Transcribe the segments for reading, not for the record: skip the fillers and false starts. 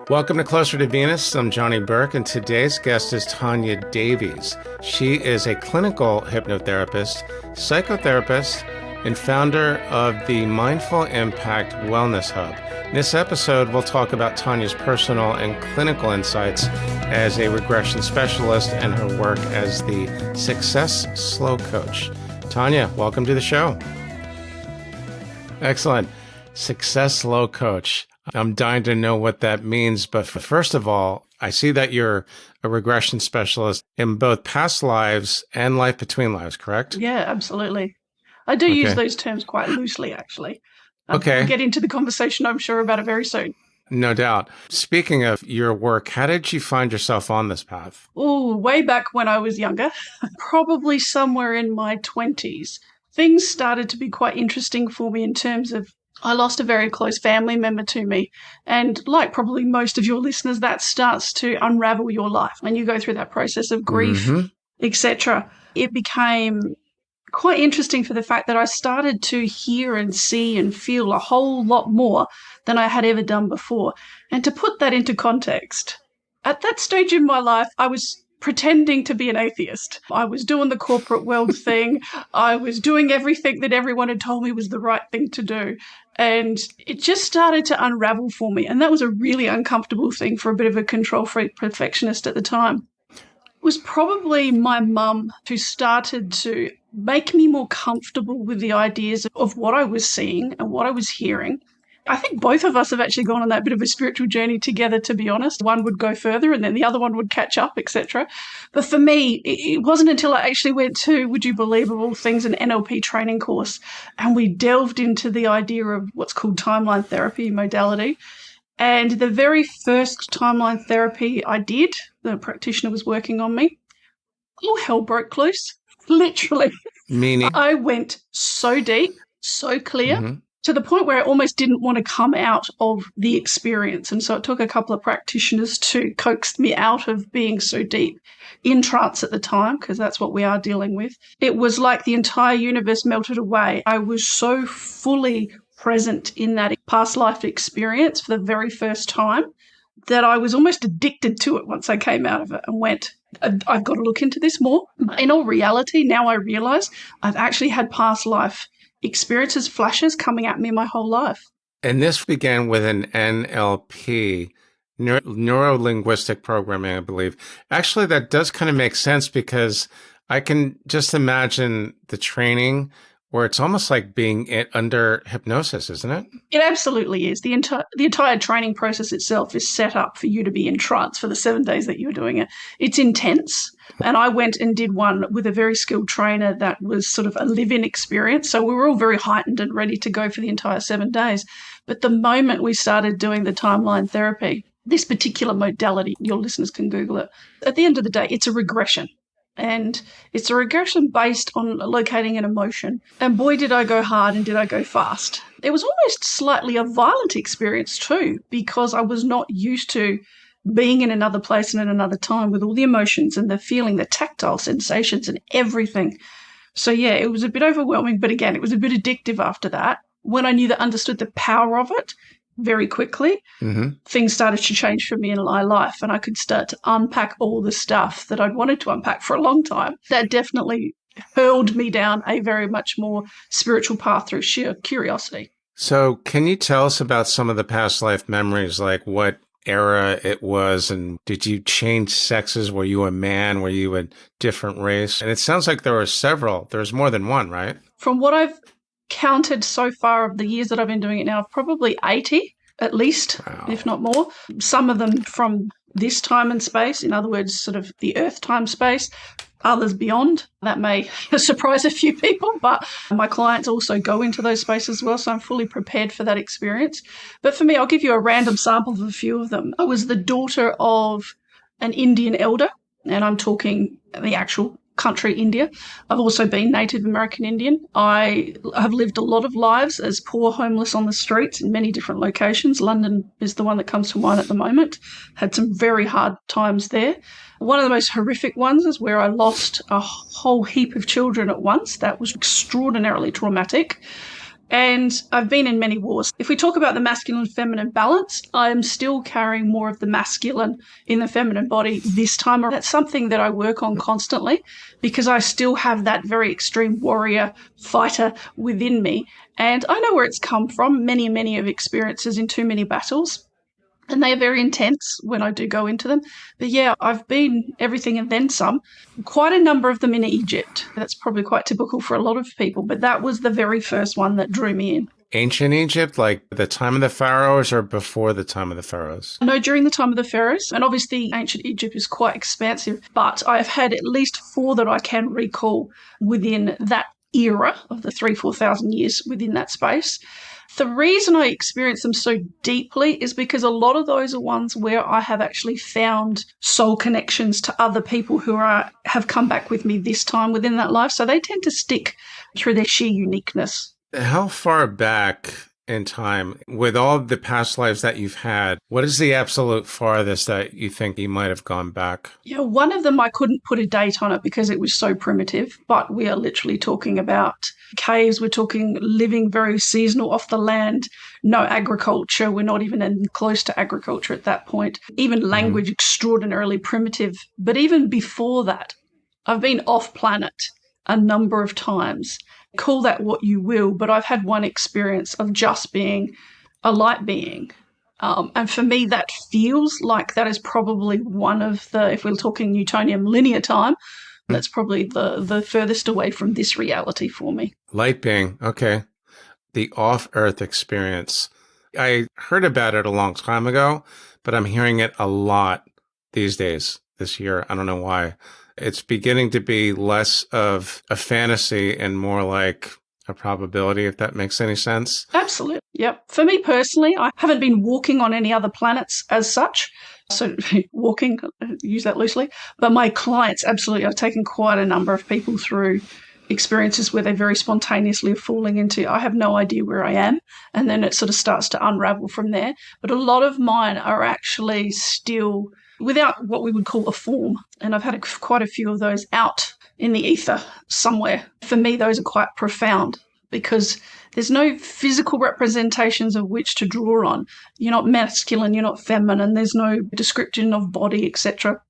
Welcome to Closer to Venus. I'm Johnny Burke, and today's guest is Tania Davies. She is a clinical hypnotherapist, psychotherapist, and founder of the Mindful Impact Wellness Hub. In this episode, we'll talk about Tania's personal and clinical insights as a regression specialist and her work as the Success Slow Coach. Tania, welcome to the show. Excellent. Success Slow Coach. I'm dying to know what that means. But first of all, I see that you're a regression specialist in both past lives and life between lives, correct? Yeah, absolutely. I do use those terms quite loosely, actually. We'll get into the conversation, I'm sure, about it very soon. No doubt. Speaking of your work, how did you find yourself on this path? Oh, way back when I was younger, probably somewhere in my 20s, things started to be quite interesting for me in terms of I lost a very close family member to me. And like probably most of your listeners, that starts to unravel your life. When you go through that process of grief, etc., it became quite interesting for the fact that I started to hear and see and feel a whole lot more than I had ever done before. And to put that into context, at that stage in my life, I was pretending to be an atheist. I was doing the corporate world thing. I was doing everything that everyone had told me was the right thing to do. And it just started to unravel for me. And that was a really uncomfortable thing for a bit of a control freak perfectionist at the time. It was probably my mum who started to make me more comfortable with the ideas of what I was seeing and what I was hearing. I think both of us have actually gone on that bit of a spiritual journey together, to be honest. One would go further and then the other one would catch up, etc. But for me, it wasn't until I actually went to, would you believe of all things, an NLP training course. And we delved into the idea of what's called timeline therapy modality. And the very first timeline therapy I did, the practitioner was working on me, all hell broke loose, literally. Meaning? I went so deep, so clear, to the point where I almost didn't want to come out of the experience. And so it took a couple of practitioners to coax me out of being so deep in trance at the time, because that's what we are dealing with. It was like the entire universe melted away. I was so fully present in that past life experience for the very first time that I was almost addicted to it once I came out of it and went, I've got to look into this more. In all reality, now I realize I've actually had past life experiences, flashes coming at me my whole life. And this began with an NLP, neuro-linguistic programming, I believe. Actually, that does kind of make sense because I can just imagine the training where it's almost like being under hypnosis, isn't it? It absolutely is. The entire training process itself is set up for you to be in trance for the 7 days that you're doing it. It's intense. And I went and did one with a very skilled trainer that was sort of a live-in experience. So we were all very heightened and ready to go for the entire 7 days. But the moment we started doing the timeline therapy, this particular modality, your listeners can Google it, at the end of the day, it's a regression. And it's a regression based on locating an emotion. And boy, did I go hard and did I go fast. It was almost slightly a violent experience too, because I was not used to being in another place and in another time with all the emotions and the feeling, the tactile sensations and everything. So yeah, it was a bit overwhelming, but again, it was a bit addictive after that. When I understood the power of it very quickly, things started to change for me in my life, and I could start to unpack all the stuff that I'd wanted to unpack for a long time. That definitely hurled me down a very much more spiritual path through sheer curiosity. So can you tell us about some of the past life memories, like what era it was, and did you change sexes? Were you a man? Were you a different race? And it sounds like there were several. There's more than one, right? From what I've counted so far of the years that I've been doing it now, probably 80 at least, if not more. Some of them from this time and space, in other words, sort of the Earth time space, others beyond. That may surprise a few people, but my clients also go into those spaces as well, so I'm fully prepared for that experience. But for me, I'll give you a random sample of a few of them. I was the daughter of an Indian elder, and I'm talking the actual country, India. I've also been Native American Indian. I have lived a lot of lives as poor, homeless on the streets in many different locations. London is the one that comes to mind at the moment. Had some very hard times there. One of the most horrific ones is where I lost a whole heap of children at once. That was extraordinarily traumatic. And I've been in many wars. If we talk about the masculine feminine balance, I'm still carrying more of the masculine in the feminine body this time. That's something that I work on constantly because I still have that very extreme warrior fighter within me. And I know where it's come from. Many, many of experiences in too many battles. And they are very intense when I do go into them. But yeah, I've been everything and then some. Quite a number of them in Egypt. That's probably quite typical for a lot of people, but that was the very first one that drew me in. Ancient Egypt, like the time of the pharaohs or before the time of the pharaohs? No, during the time of the pharaohs. And obviously ancient Egypt is quite expansive, but I've had at least 4 that I can recall within that era of the 4,000 years within that space. The reason I experience them so deeply is because a lot of those are ones where I have actually found soul connections to other people who have come back with me this time within that life. So they tend to stick through their sheer uniqueness. How far back in time, with all the past lives that you've had, what is the absolute farthest that you think you might have gone back? Yeah, one of them I couldn't put a date on it because it was so primitive, but we are literally talking about caves. We're talking living very seasonal off the land, no agriculture. We're not even close to agriculture at that point. Even language extraordinarily primitive. But even before that, I've been off planet a number of times. Call that what you will, but I've had one experience of just being a light being. And for me, that feels like that is probably one of the, if we're talking Newtonian linear time, that's probably the furthest away from this reality for me. Light being, okay. The off-Earth experience. I heard about it a long time ago, but I'm hearing it a lot these days, this year. I don't know why. It's beginning to be less of a fantasy and more like a probability, if that makes any sense. Absolutely. Yep. For me personally, I haven't been walking on any other planets as such. So walking, use that loosely. But my clients, absolutely, I've taken quite a number of people through experiences where they very spontaneously are falling into, I have no idea where I am. And then it sort of starts to unravel from there. But a lot of mine are actually still without what we would call a form. And I've had quite a few of those out in the ether somewhere. For me, those are quite profound because there's no physical representations of which to draw on. You're not masculine, you're not feminine, there's no description of body, etc.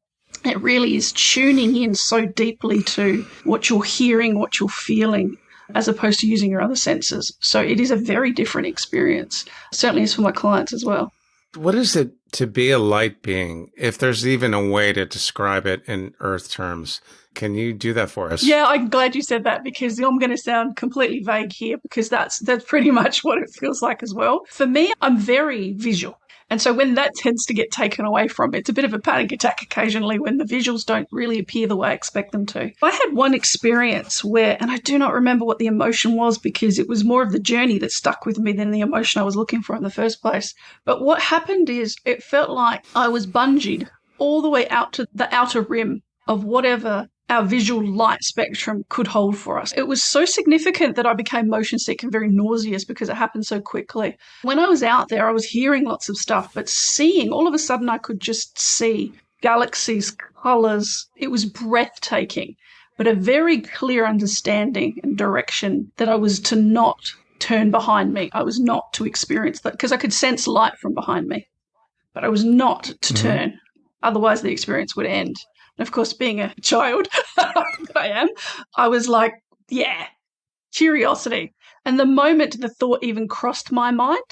It really is tuning in so deeply to what you're hearing, what you're feeling, as opposed to using your other senses. So it is a very different experience. Certainly is for my clients as well. What is it to be a light being, if there's even a way to describe it in Earth terms? Can you do that for us? Yeah, I'm glad you said that because I'm going to sound completely vague here because that's pretty much what it feels like as well. For me, I'm very visual. And so when that tends to get taken away from me, it's a bit of a panic attack occasionally when the visuals don't really appear the way I expect them to. I had one experience where, and I do not remember what the emotion was because it was more of the journey that stuck with me than the emotion I was looking for in the first place. But what happened is it felt like I was bungeed all the way out to the outer rim of whatever our visual light spectrum could hold for us. It was so significant that I became motion sick and very nauseous because it happened so quickly. When I was out there, I was hearing lots of stuff, but seeing, all of a sudden I could just see galaxies, colours. It was breathtaking, but a very clear understanding and direction that I was to not turn behind me. I was not to experience that because I could sense light from behind me, but I was not to turn. Otherwise the experience would end. And of course, being a child that I am, I was like, yeah, curiosity. And the moment the thought even crossed my mind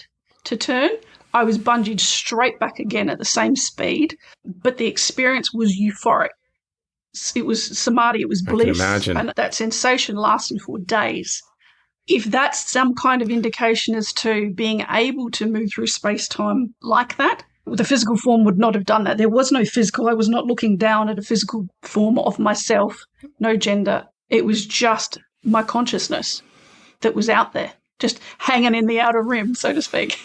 to turn, I was bungeed straight back again at the same speed. But the experience was euphoric. It was samadhi, it was bliss. I can imagine. And that sensation lasted for days. If that's some kind of indication as to being able to move through space-time like that, the physical form would not have done that. There was no physical. I was not looking down at a physical form of myself, no gender. It was just my consciousness that was out there, just hanging in the outer rim, so to speak.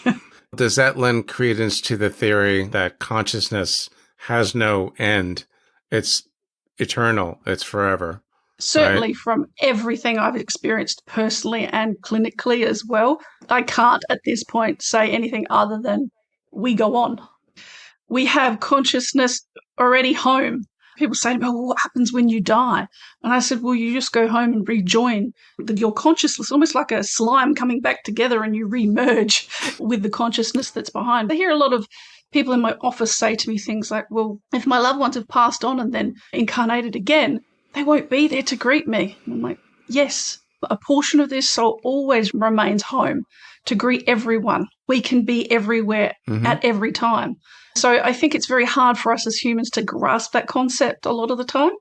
Does that lend credence to the theory that consciousness has no end? It's eternal. It's forever. Certainly right? From everything I've experienced personally and clinically as well, I can't at this point say anything other than we go on. We have consciousness already home. People say to me, "Oh, what happens when you die?" And I said, well, you just go home and rejoin your consciousness, almost like a slime coming back together, and you re-merge with the consciousness that's behind. I hear a lot of people in my office say to me things like, well, if my loved ones have passed on and then incarnated again, they won't be there to greet me. And I'm like, yes, a portion of their soul always remains home to greet everyone. We can be everywhere at every time. So I think it's very hard for us as humans to grasp that concept a lot of the time.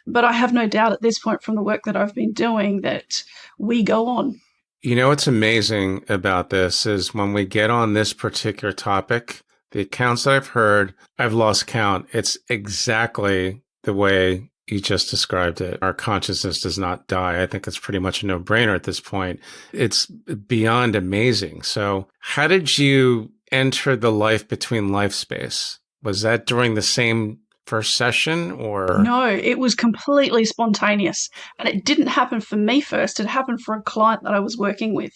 But I have no doubt at this point from the work that I've been doing that we go on. You know, what's amazing about this is when we get on this particular topic, the accounts that I've heard, I've lost count. It's exactly the way you just described it. Our consciousness does not die. I think it's pretty much a no-brainer at this point. It's beyond amazing. So how did you enter the life between life space? Was that during the same first session or? No, it was completely spontaneous. And it didn't happen for me first. It happened for a client that I was working with.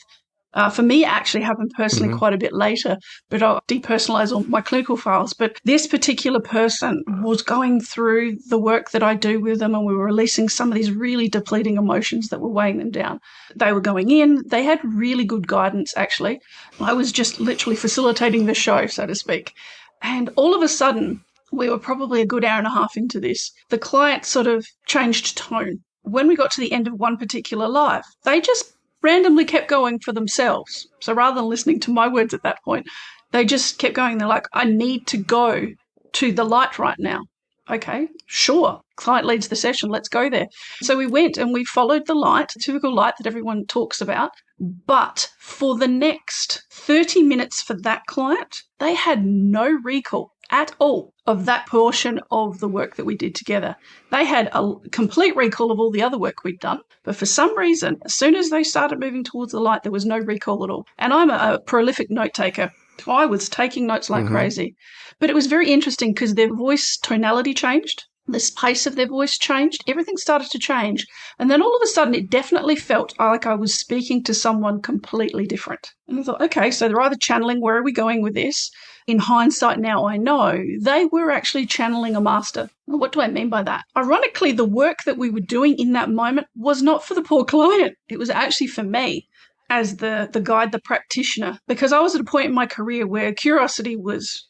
For me, it actually happened personally quite a bit later, but I'll depersonalize all my clinical files. But this particular person was going through the work that I do with them, and we were releasing some of these really depleting emotions that were weighing them down. They were going in. They had really good guidance, actually. I was just literally facilitating the show, so to speak. And all of a sudden, we were probably a good hour and a half into this, the client sort of changed tone. When we got to the end of one particular life, they just randomly kept going for themselves. So rather than listening to my words at that point, they just kept going. They're like, I need to go to the light right now. Okay, sure. Client leads the session. Let's go there. So we went and we followed the light, the typical light that everyone talks about. But for the next 30 minutes for that client, they had no recall at all of that portion of the work that we did together. They had a complete recall of all the other work we'd done, but for some reason, as soon as they started moving towards the light, there was no recall at all. And I'm a prolific note taker. I was taking notes like crazy. But it was very interesting because their voice tonality changed. The pace of their voice changed. Everything started to change. And then all of a sudden, it definitely felt like I was speaking to someone completely different. And I thought, okay, so they're either channeling, where are we going with this? In hindsight, now I know they were actually channeling a master. Well, what do I mean by that? Ironically, the work that we were doing in that moment was not for the poor client. It was actually for me as the guide, the practitioner, because I was at a point in my career where curiosity was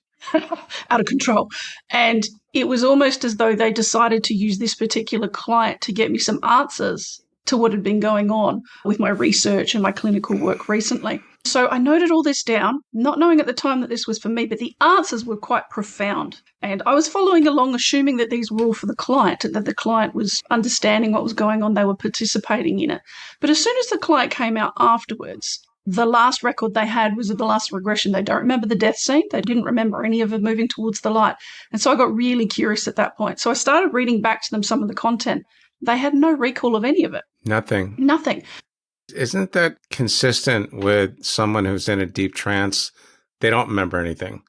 out of control. And it was almost as though they decided to use this particular client to get me some answers to what had been going on with my research and my clinical work recently. So I noted all this down, not knowing at the time that this was for me, but the answers were quite profound. And I was following along, assuming that these were all for the client, and that the client was understanding what was going on, they were participating in it. But as soon as the client came out afterwards, the last record they had was of the last regression. They don't remember the death scene. They didn't remember any of it moving towards the light. And so I got really curious at that point. So I started reading back to them some of the content. They had no recall of any of it. Nothing. Isn't that consistent with someone who's in a deep trance? They don't remember anything,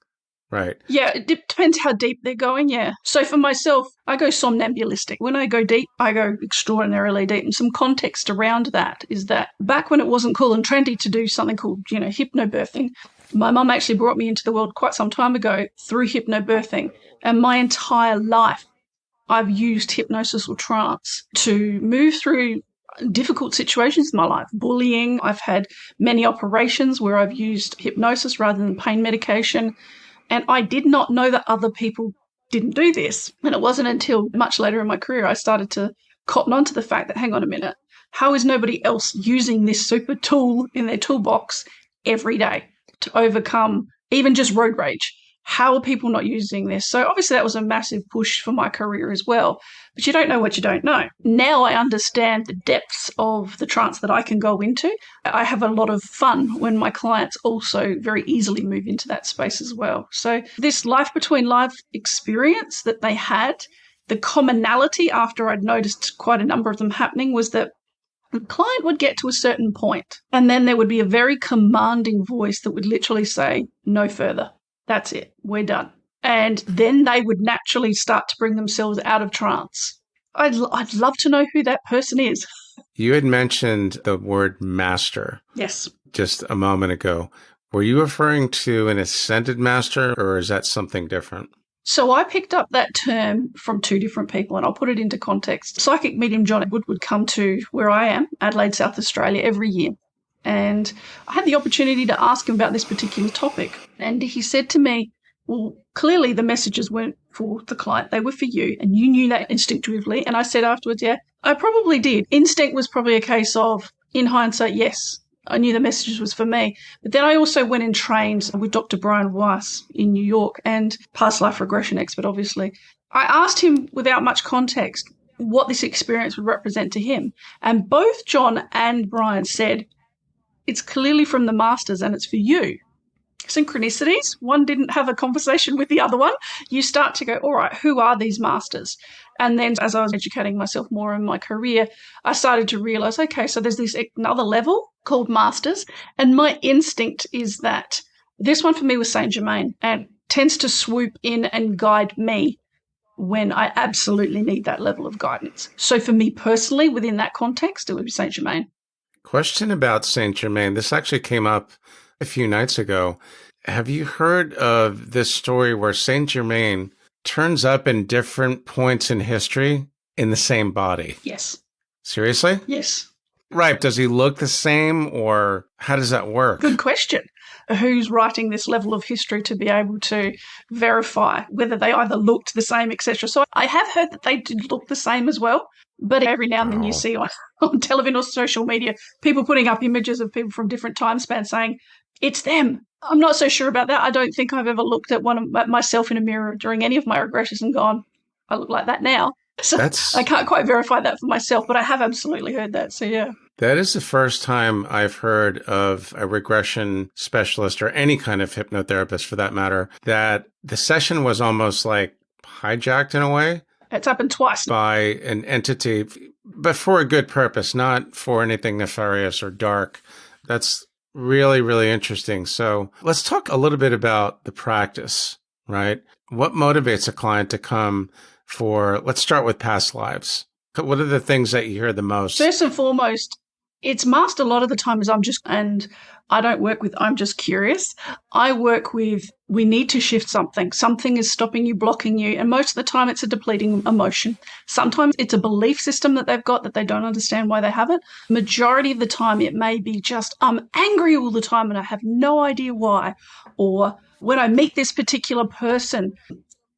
right? Yeah, it depends how deep they're going, yeah. So for myself, I go somnambulistic. When I go deep, I go extraordinarily deep. And some context around that is that back when it wasn't cool and trendy to do something called, hypnobirthing, my mum actually brought me into the world quite some time ago through hypnobirthing. And my entire life, I've used hypnosis or trance to move through difficult situations in my life. Bullying, I've had many operations where I've used hypnosis rather than pain medication. And I did not know that other people didn't do this. And it wasn't until much later in my career I started to cotton on to the fact that, hang on a minute, how is nobody else using this super tool in their toolbox every day to overcome even just road rage? How are people not using this? So obviously that was a massive push for my career as well. But you don't know what you don't know. Now I understand the depths of the trance that I can go into. I have a lot of fun when my clients also very easily move into that space as well. So this life between life experience that they had, the commonality after I'd noticed quite a number of them happening was that the client would get to a certain point and then there would be a very commanding voice that would literally say, no further. That's it. We're done. And then they would naturally start to bring themselves out of trance. I'd love to know who that person is. You had mentioned the word master. Yes. Just a moment ago. Were you referring to an ascended master, or is that something different? So I picked up that term from two different people, and I'll put it into context. Psychic medium John Wood would come to where I am, Adelaide, South Australia, every year. And I had the opportunity to ask him about this particular topic. And he said to me, well, clearly the messages weren't for the client. They were for you, and you knew that instinctively. And I said afterwards, yeah, I probably did. Instinct was probably a case of, in hindsight, yes, I knew the message was for me. But then I also went and trained with Dr. Brian Weiss in New York, and past life regression expert, obviously. I asked him without much context what this experience would represent to him. And both John and Brian said, it's clearly from the masters and it's for you. Synchronicities, one didn't have a conversation with the other one. You start to go, all right, who are these masters? And then as I was educating myself more in my career, I started to realize, okay, so there's this another level called masters. And my instinct is that this one for me was Saint Germain and tends to swoop in and guide me when I absolutely need that level of guidance. So for me personally, within that context, it would be Saint Germain. Question about Saint Germain. This actually came up a few nights ago. Have you heard of this story where Saint Germain turns up in different points in history in the same body? Yes. Seriously? Yes. Right. Does he look the same, or how does that work? Good question. Who's writing this level of history to be able to verify whether they either looked the same, etc. So I have heard that they did look the same as well. But every now and then you see on television or social media, people putting up images of people from different time spans saying, it's them. I'm not so sure about that. I don't think I've ever looked at myself in a mirror during any of my regressions and gone, I look like that now. So I can't quite verify that for myself, but I have absolutely heard that. So, yeah. That is the first time I've heard of a regression specialist or any kind of hypnotherapist for that matter, that the session was almost like hijacked in a way. It's happened twice. By an entity, but for a good purpose, not for anything nefarious or dark. That's really, really interesting. So let's talk a little bit about the practice, right? What motivates a client to come for, let's start with past lives. What are the things that you hear the most? First and foremost, it's masked a lot of the time as I don't work with, I'm just curious. I work with, we need to shift something. Something is stopping you, blocking you. And most of the time it's a depleting emotion. Sometimes it's a belief system that they've got that they don't understand why they have it. Majority of the time it may be just, I'm angry all the time and I have no idea why. Or when I meet this particular person,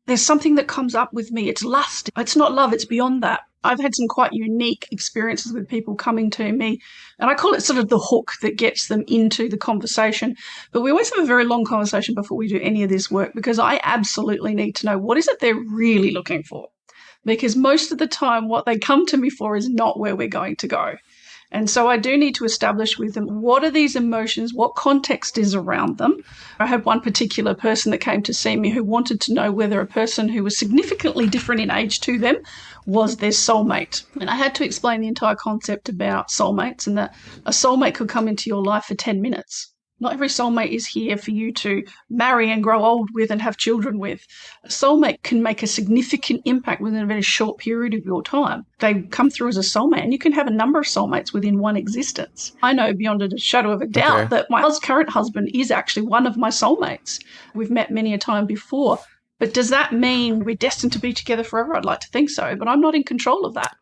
there's something that comes up with me. It's lust. It's not love. It's beyond that. I've had some quite unique experiences with people coming to me, and I call it sort of the hook that gets them into the conversation. But we always have a very long conversation before we do any of this work, because I absolutely need to know what is it they're really looking for. Because most of the time what they come to me for is not where we're going to go. And so I do need to establish with them, what are these emotions? What context is around them? I had one particular person that came to see me who wanted to know whether a person who was significantly different in age to them was their soulmate. And I had to explain the entire concept about soulmates, and that a soulmate could come into your life for 10 minutes. Not every soulmate is here for you to marry and grow old with and have children with. A soulmate can make a significant impact within a very short period of your time. They come through as a soulmate, and you can have a number of soulmates within one existence. I know beyond a shadow of a doubt that my current husband is actually one of my soulmates. We've met many a time before. But does that mean we're destined to be together forever? I'd like to think so, but I'm not in control of that.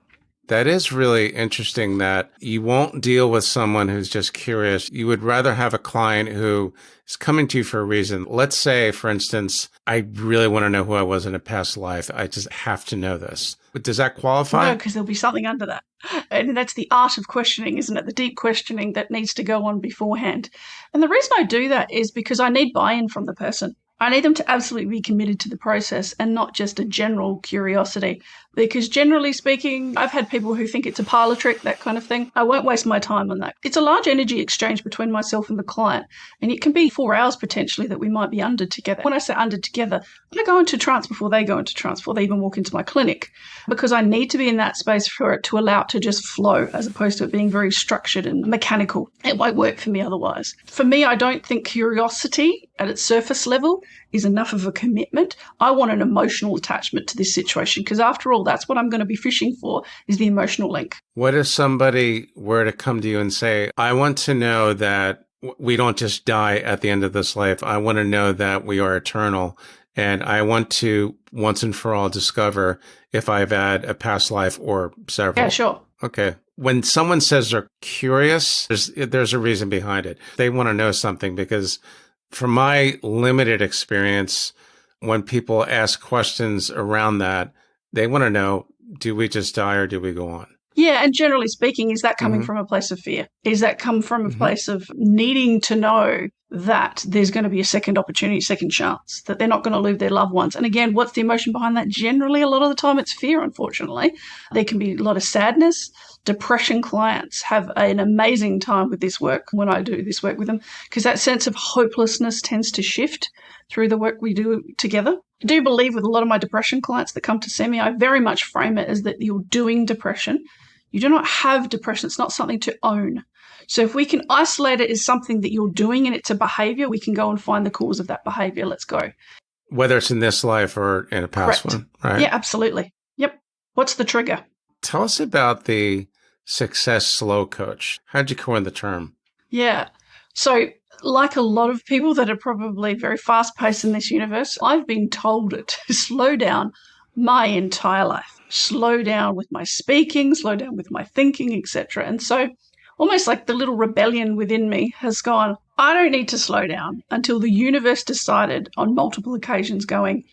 That is really interesting that you won't deal with someone who's just curious. You would rather have a client who is coming to you for a reason. Let's say, for instance, I really want to know who I was in a past life. I just have to know this. But does that qualify? No, because there'll be something under that. And that's the art of questioning, isn't it? The deep questioning that needs to go on beforehand. And the reason I do that is because I need buy-in from the person. I need them to absolutely be committed to the process and not just a general curiosity. Because generally speaking, I've had people who think it's a parlor trick, that kind of thing. I won't waste my time on that. It's a large energy exchange between myself and the client. And it can be 4 hours potentially that we might be under together. When I say under together, I go into trance before they go into trance, before they even walk into my clinic. Because I need to be in that space for it to allow it to just flow, as opposed to it being very structured and mechanical. It won't work for me otherwise. For me, I don't think curiosity at its surface level is enough of a commitment. I want an emotional attachment to this situation, because after all, that's what I'm going to be fishing for, is the emotional link. What if somebody were to come to you and say, I want to know that we don't just die at the end of this life. I want to know that we are eternal. And I want to once and for all discover if I've had a past life or several. Yeah, sure. Okay. When someone says they're curious, there's a reason behind it. They want to know something because from my limited experience, when people ask questions around that, they want to know, do we just die or do we go on? Yeah, and generally speaking, is that coming from a place of fear? Is that come from a place of needing to know that there's going to be a second opportunity, second chance, that they're not going to lose their loved ones? And again, what's the emotion behind that? Generally, a lot of the time it's fear, unfortunately. There can be a lot of sadness. Depression clients have an amazing time with this work when I do this work with them, because that sense of hopelessness tends to shift through the work we do together. I do believe with a lot of my depression clients that come to see me, I very much frame it as that you're doing depression. You do not have depression. It's not something to own. So if we can isolate it as something that you're doing and it's a behavior, we can go and find the cause of that behavior. Let's go. Whether it's in this life or in a past one, right? Yeah, absolutely. Yep. What's the trigger? Tell us about the success slow coach. How'd you coin the term? Yeah. So like a lot of people that are probably very fast-paced in this universe, I've been told to slow down my entire life. Slow down with my speaking, slow down with my thinking, etc. And so almost like the little rebellion within me has gone, I don't need to slow down until the universe decided on multiple occasions going,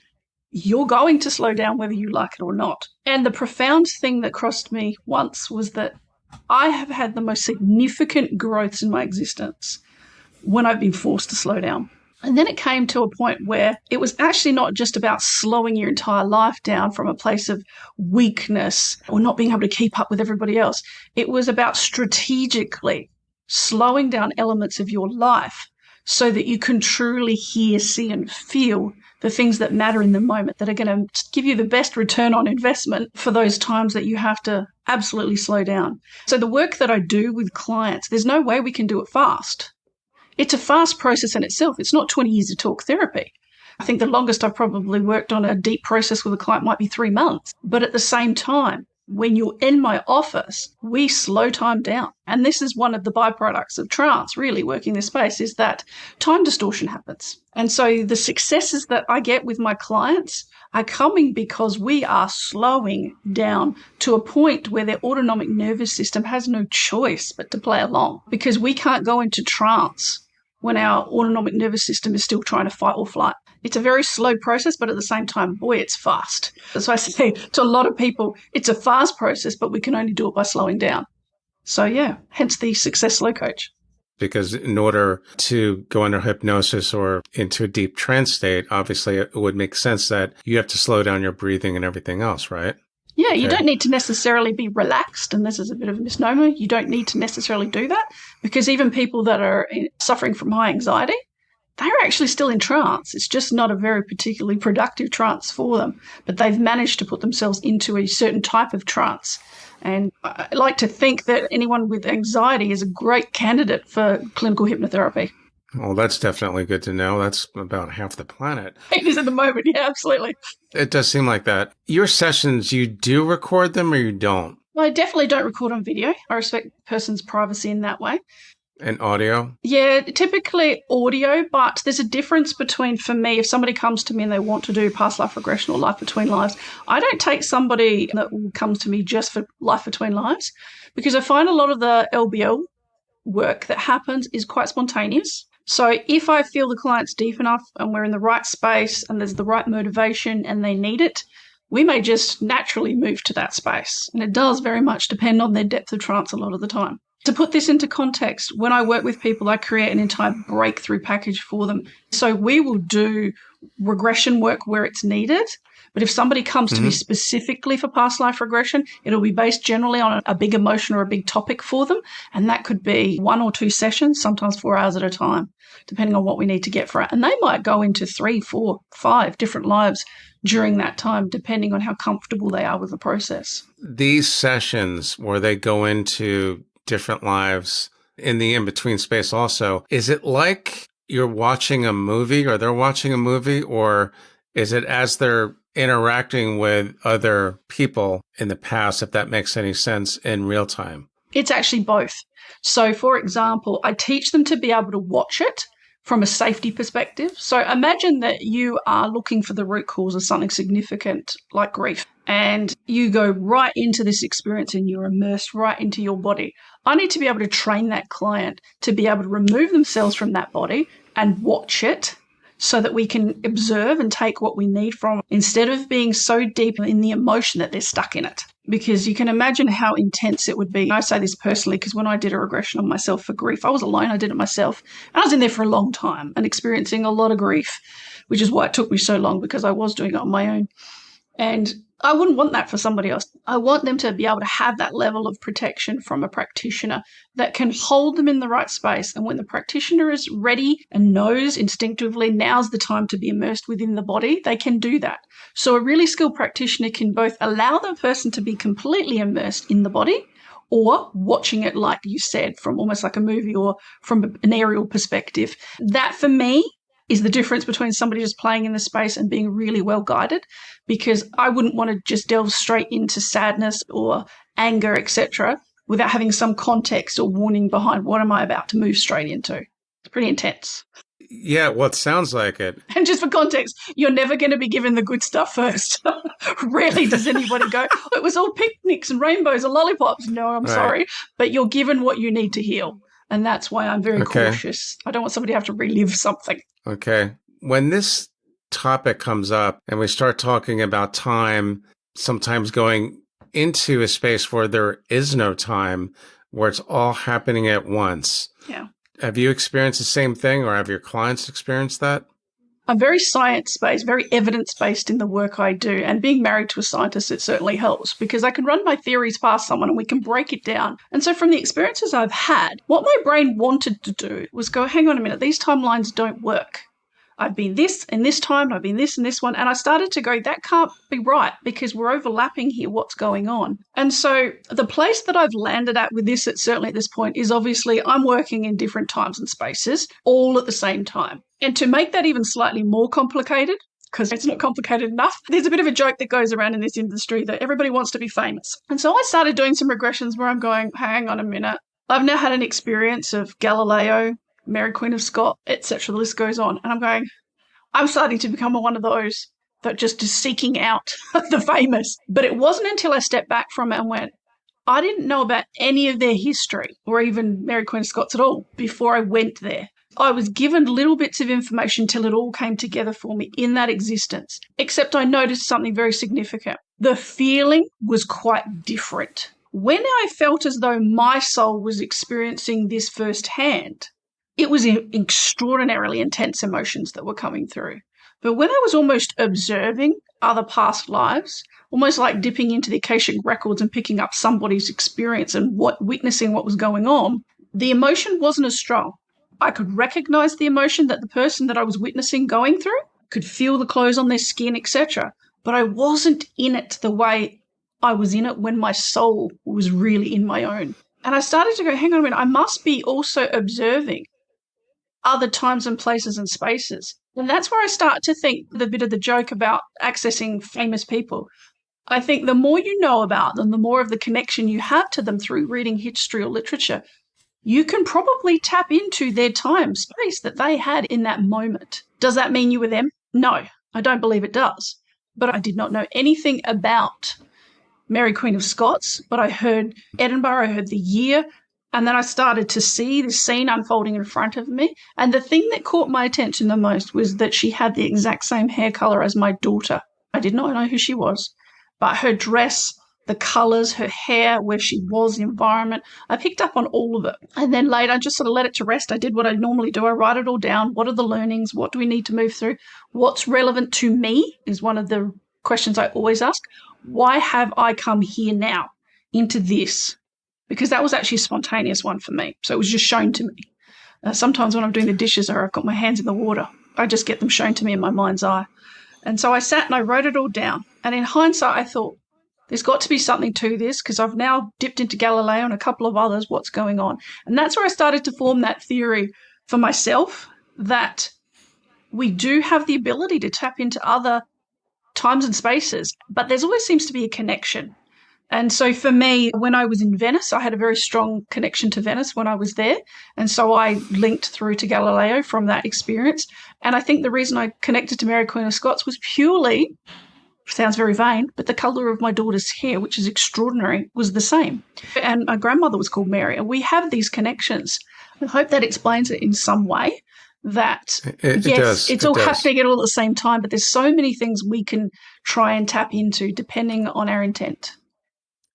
you're going to slow down whether you like it or not. And the profound thing that crossed me once was that I have had the most significant growths in my existence when I've been forced to slow down. And then it came to a point where it was actually not just about slowing your entire life down from a place of weakness or not being able to keep up with everybody else. It was about strategically slowing down elements of your life so that you can truly hear, see, and feel the things that matter in the moment that are going to give you the best return on investment for those times that you have to absolutely slow down. So the work that I do with clients, there's no way we can do it fast. It's a fast process in itself. It's not 20 years of talk therapy. I think the longest I've probably worked on a deep process with a client might be 3 months. But at the same time, when you're in my office, we slow time down. And this is one of the byproducts of trance, really working this space, is that time distortion happens. And so the successes that I get with my clients are coming because we are slowing down to a point where their autonomic nervous system has no choice but to play along, because we can't go into trance when our autonomic nervous system is still trying to fight or flight. It's a very slow process, but at the same time, boy, it's fast. So I say to a lot of people, it's a fast process, but we can only do it by slowing down. So yeah, hence the success slow coach. Because in order to go under hypnosis or into a deep trance state, obviously it would make sense that you have to slow down your breathing and everything else, right? Yeah, you don't need to necessarily be relaxed, and this is a bit of a misnomer. You don't need to necessarily do that, because even people that are suffering from high anxiety, they're actually still in trance. It's just not a very particularly productive trance for them, but they've managed to put themselves into a certain type of trance. And I like to think that anyone with anxiety is a great candidate for clinical hypnotherapy. Well, that's definitely good to know. That's about half the planet. It is at the moment. Yeah, absolutely. It does seem like that. Your sessions, you do record them or you don't? I definitely don't record on video. I respect the person's privacy in that way. And audio? Yeah, typically audio, but there's a difference between, for me, if somebody comes to me and they want to do past life regression or life between lives, I don't take somebody that comes to me just for life between lives, because I find a lot of the LBL work that happens is quite spontaneous. So if I feel the client's deep enough and we're in the right space and there's the right motivation and they need it, we may just naturally move to that space. And it does very much depend on their depth of trance a lot of the time. To put this into context, when I work with people, I create an entire breakthrough package for them. So we will do regression work where it's needed. But if somebody comes to me specifically for past life regression, it'll be based generally on a big emotion or a big topic for them. And that could be 1 or 2 sessions, sometimes 4 hours at a time, depending on what we need to get for it. And they might go into 3, 4, 5 different lives during that time, depending on how comfortable they are with the process. These sessions where they go into different lives in the in-between space also, is it like you're watching a movie or they're watching a movie, or is it as they're interacting with other people in the past, if that makes any sense, in real time? It's actually both. So, for example, I teach them to be able to watch it, from a safety perspective. So imagine that you are looking for the root cause of something significant like grief, and you go right into this experience and you're immersed right into your body. I need to be able to train that client to be able to remove themselves from that body and watch it so that we can observe and take what we need from it instead of being so deep in the emotion that they're stuck in it. Because you can imagine how intense it would be. I say this personally because when I did a regression on myself for grief, I was alone. I did it myself. And I was in there for a long time and experiencing a lot of grief, which is why it took me so long, because I was doing it on my own. And I wouldn't want that for somebody else. I want them to be able to have that level of protection from a practitioner that can hold them in the right space. And when the practitioner is ready and knows instinctively now's the time to be immersed within the body, they can do that. So a really skilled practitioner can both allow the person to be completely immersed in the body, or watching it, like you said, from almost like a movie or from an aerial perspective. That, for me, is the difference between somebody just playing in the space and being really well guided, because I wouldn't want to just delve straight into sadness or anger, etc., without having some context or warning behind what am I about to move straight into. It's pretty intense. Yeah, well, it sounds like it. And just for context, you're never going to be given the good stuff first. Rarely does anybody go, it was all picnics and rainbows and lollipops. No, I'm sorry. But you're given what you need to heal. And that's why I'm very cautious. I don't want somebody to have to relive something. Okay. When this topic comes up and we start talking about time, sometimes going into a space where there is no time, where it's all happening at once. Yeah. Have you experienced the same thing, or have your clients experienced that? I'm very science-based, very evidence-based in the work I do. And being married to a scientist, it certainly helps, because I can run my theories past someone and we can break it down. And so from the experiences I've had, what my brain wanted to do was go, hang on a minute, these timelines don't work. I've been this in this time, I've been this in this one. And I started to go, that can't be right, because we're overlapping here. What's going on? And so the place that I've landed at with this, certainly at this point, is obviously I'm working in different times and spaces all at the same time. And to make that even slightly more complicated, because it's not complicated enough, there's a bit of a joke that goes around in this industry that everybody wants to be famous. And so I started doing some regressions where I'm going, hang on a minute. I've now had an experience of Galileo, Mary Queen of Scots, etc. The list goes on. And I'm going, I'm starting to become one of those that just is seeking out the famous. But it wasn't until I stepped back from it and went, I didn't know about any of their history or even Mary Queen of Scots at all before I went there. I was given little bits of information till it all came together for me in that existence, except I noticed something very significant. The feeling was quite different. When I felt as though my soul was experiencing this firsthand, it was extraordinarily intense emotions that were coming through. But when I was almost observing other past lives, almost like dipping into the Akashic records and picking up somebody's experience and witnessing what was going on, the emotion wasn't as strong. I could recognize the emotion that the person that I was witnessing going through, could feel the clothes on their skin, etc. But I wasn't in it the way I was in it when my soul was really in my own. And I started to go, hang on a minute, I must be also observing other times and places and spaces. And that's where I start to think the bit of the joke about accessing famous people. I think the more you know about them, the more of the connection you have to them through reading history or literature, you can probably tap into their time, space that they had in that moment. Does that mean you were them? No, I don't believe it does. But I did not know anything about Mary Queen of Scots, but I heard Edinburgh, I heard the year, and then I started to see this scene unfolding in front of me. And the thing that caught my attention the most was that she had the exact same hair color as my daughter. I did not know who she was, but her dress, the colors, her hair, where she was, the environment, I picked up on all of it. And then later, I just sort of let it to rest. I did what I normally do. I write it all down. What are the learnings? What do we need to move through? What's relevant to me is one of the questions I always ask. Why have I come here now into this? Because that was actually a spontaneous one for me. So it was just shown to me. Sometimes when I'm doing the dishes or I've got my hands in the water, I just get them shown to me in my mind's eye. And so I sat and I wrote it all down. And in hindsight, I thought, there's got to be something to this, because I've now dipped into Galileo and a couple of others. What's going on? And that's where I started to form that theory for myself, that we do have the ability to tap into other times and spaces, but there's always seems to be a connection. And so for me, when I was in Venice, I had a very strong connection to Venice when I was there. And so I linked through to Galileo from that experience. And I think the reason I connected to Mary Queen of Scots was purely, sounds very vain, but the colour of my daughter's hair, which is extraordinary, was the same. And my grandmother was called Mary. And we have these connections. I hope that explains it in some way. That, yes, it's all happening at all at the same time, but there's so many things we can try and tap into depending on our intent.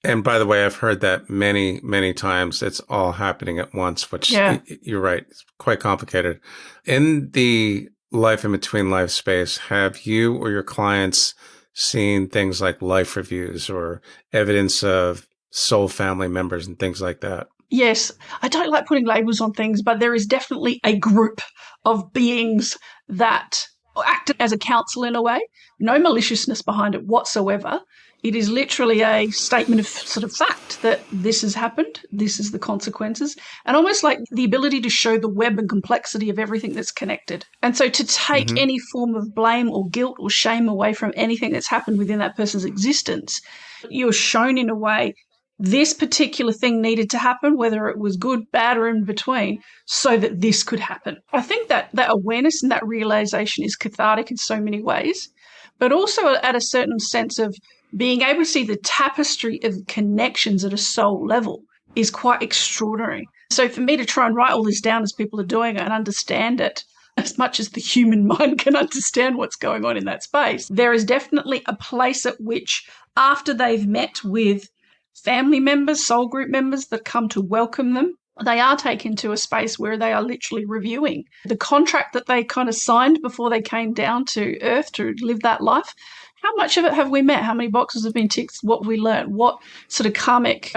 And by the way, I've heard that many, many times. It's all happening at once, which you're right. It's quite complicated. In the life in between life space, have you or your clients seen things like life reviews or evidence of soul family members and things like that? Yes, I don't like putting labels on things, but there is definitely a group of beings that act as a counsel in a way. No maliciousness behind it whatsoever. It is literally a statement of sort of fact that this has happened, this is the consequences, and almost like the ability to show the web and complexity of everything that's connected. And so to take any form of blame or guilt or shame away from anything that's happened within that person's existence, you're shown in a way this particular thing needed to happen, whether it was good, bad, or in between, so that this could happen. I think that awareness and that realization is cathartic in so many ways, but also at a certain sense of being able to see the tapestry of connections at a soul level is quite extraordinary. So for me to try and write all this down as people are doing it and understand it, as much as the human mind can understand what's going on in that space, there is definitely a place at which, after they've met with family members, soul group members that come to welcome them, they are taken to a space where they are literally reviewing the contract that they kind of signed before they came down to earth to live that life. How much of it have we met? How many boxes have been ticked? What have we learned? What sort of karmic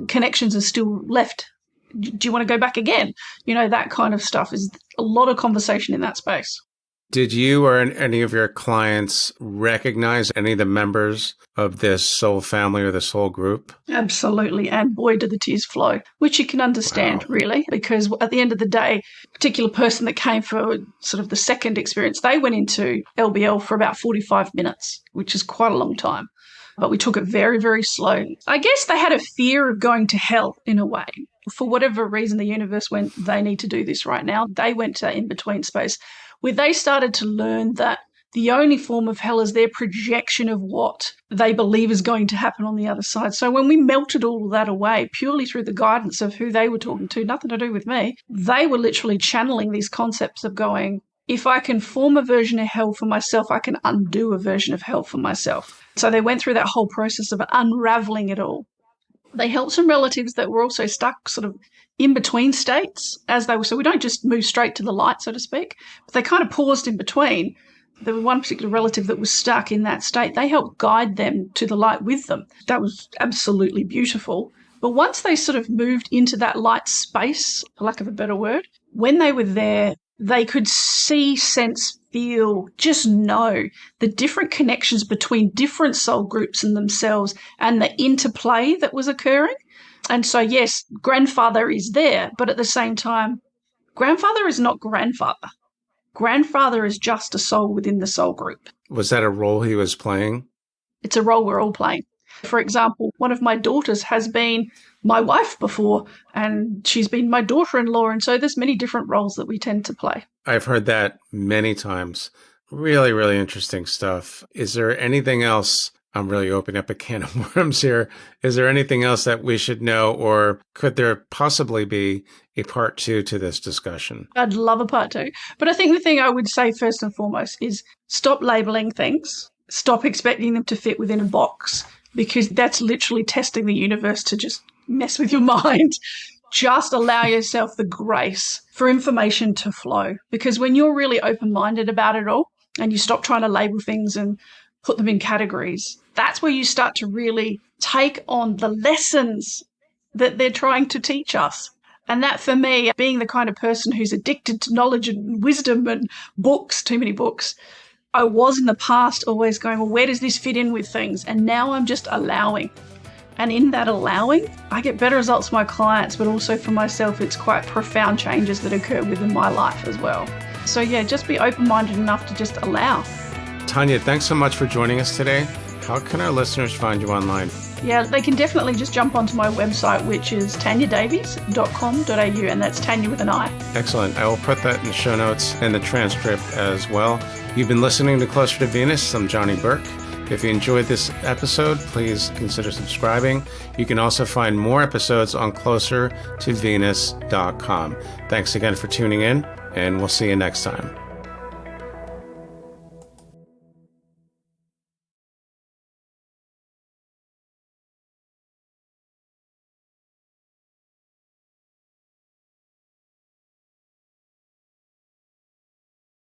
connections are still left? Do you want to go back again? You know, that kind of stuff is a lot of conversation in that space. Did you or any of your clients recognize any of the members of this soul family or the soul group? Absolutely. And boy, do the tears flow, which you can understand, really, because at the end of the day, a particular person that came for sort of the second experience, they went into LBL for about 45 minutes, which is quite a long time. But we took it very, very slow. I guess they had a fear of going to hell in a way. For whatever reason, the universe went, they need to do this right now. They went to in-between space, where they started to learn that the only form of hell is their projection of what they believe is going to happen on the other side. So when we melted all of that away, purely through the guidance of who they were talking to, nothing to do with me, they were literally channeling these concepts of going, if I can form a version of hell for myself, I can undo a version of hell for myself. So they went through that whole process of unraveling it all. They helped some relatives that were also stuck sort of in between states as they were. So we don't just move straight to the light, so to speak, but they kind of paused in between. There was one particular relative that was stuck in that state. They helped guide them to the light with them. That was absolutely beautiful. But once they sort of moved into that light space, for lack of a better word, when they were there, they could see, sense, feel, just know the different connections between different soul groups and themselves and the interplay that was occurring. And so, yes, grandfather is there, but at the same time, grandfather is not grandfather. Grandfather is just a soul within the soul group. Was that a role he was playing? It's a role we're all playing. For example, one of my daughters has been my wife before, and she's been my daughter-in-law, and so there's many different roles that we tend to play. I've heard that many times. Really, really interesting stuff. Is there anything else? I'm really opening up a can of worms here. Is there anything else that we should know, or could there possibly be a part 2 to this discussion? I'd love a part 2. But I think the thing I would say first and foremost is stop labeling things. Stop expecting them to fit within a box, because that's literally testing the universe to just mess with your mind. Just allow yourself the grace for information to flow, because when you're really open-minded about it all and you stop trying to label things and put them in categories, that's where you start to really take on the lessons that they're trying to teach us. And that, for me, being the kind of person who's addicted to knowledge and wisdom and books, too many books, I was in the past always going, well, where does this fit in with things? And now I'm just allowing. And in that allowing, I get better results for my clients, but also for myself, it's quite profound changes that occur within my life as well. So yeah, just be open-minded enough to just allow. Tania, thanks so much for joining us today. How can our listeners find you online? Yeah, they can definitely just jump onto my website, which is taniadavies.com.au, and that's Tania with an I. Excellent. I will put that in the show notes and the transcript as well. You've been listening to Closer to Venus. I'm Johnny Burke. If you enjoyed this episode, please consider subscribing. You can also find more episodes on closertovenus.com. Thanks again for tuning in, and we'll see you next time.